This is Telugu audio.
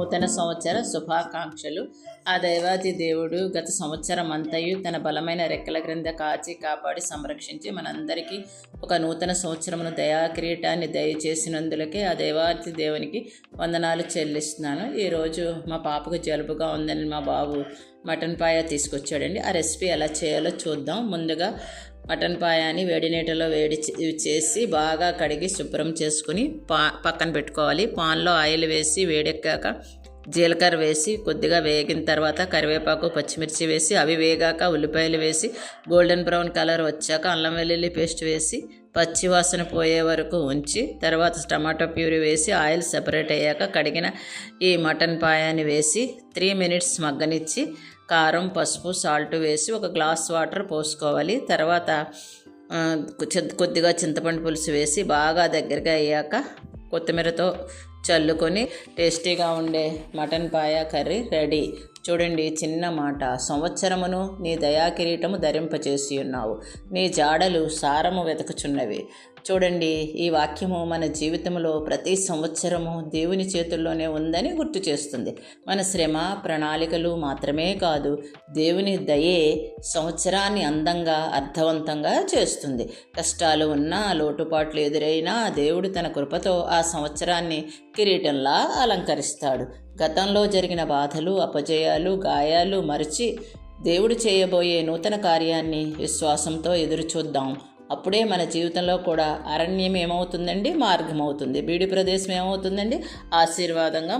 నూతన సంవత్సర శుభాకాంక్షలు. ఆ దైవాది దేవుడు గత సంవత్సరం అంతయు తన బలమైన రెక్కల క్రింద కాచి కాపాడి సంరక్షించి మనందరికీ ఒక నూతన సంవత్సరమును దయా కిరీటాన్ని దయచేసినందులకే ఆ దైవాది దేవునికి వందనాలు చెల్లిస్తున్నాను. ఈరోజు మా పాపకు జలుబుగా ఉందని మా బాబు మటన్ పాయ తీసుకొచ్చాడండి. ఆ రెసిపీ ఎలా చేయాలో చూద్దాం. ముందుగా మటన్ పాయాని వేడి నీటిలో చేసి బాగా కడిగి శుభ్రం చేసుకుని పక్కన పెట్టుకోవాలి. పాన్లో ఆయిల్ వేసి వేడెక్కాక జీలకర్ర వేసి కొద్దిగా వేగిన తర్వాత కరివేపాకు పచ్చిమిర్చి వేసి అవి వేగాక ఉల్లిపాయలు వేసి గోల్డెన్ బ్రౌన్ కలర్ వచ్చాక అల్లం వెల్లుల్లి పేస్ట్ వేసి పచ్చివాసన పోయే వరకు ఉంచి తర్వాత టమాటో ప్యూరీ వేసి ఆయిల్ సెపరేట్ అయ్యాక కడిగిన ఈ మటన్ పాయాని వేసి 3 minutes మగ్గనిచ్చి కారం పసుపు సాల్ట్ వేసి ఒక గ్లాస్ వాటర్ పోసుకోవాలి. తర్వాత కొద్దిగా చింతపండు పులుసు వేసి బాగా దగ్గరగా అయ్యాక కొత్తిమీరతో చల్లుకొని టేస్టీగా ఉండే మటన్ పాయ కర్రీ రెడీ. చూడండి, చిన్న మాట, సంవత్సరమును నీ దయా కిరీటము ధరింపచేసి ఉన్నావు, నీ జాడలు సారము వెతకుచున్నవి. చూడండి, ఈ వాక్యము మన జీవితంలో ప్రతి సంవత్సరము దేవుని చేతుల్లోనే ఉందని గుర్తు చేస్తుంది. మన శ్రమ ప్రణాళికలు మాత్రమే కాదు, దేవుని దయే సంవత్సరాన్ని అందంగా అర్థవంతంగా చేస్తుంది. కష్టాలు ఉన్నా లోటుపాట్లు ఎదురైనా దేవుడు తన కృపతో ఆ సంవత్సరాన్ని కిరీటంలా అలంకరిస్తాడు. గతంలో జరిగిన బాధలు అపజయాలు గాయాలు మరిచి దేవుడు చేయబోయే నూతన కార్యాన్ని విశ్వాసంతో ఎదురు చూద్దాం. అప్పుడే మన జీవితంలో కూడా అరణ్యం ఏమవుతుందండి, మార్గం అవుతుంది. బీడి ప్రదేశం ఏమవుతుందండి, ఆశీర్వాదంగా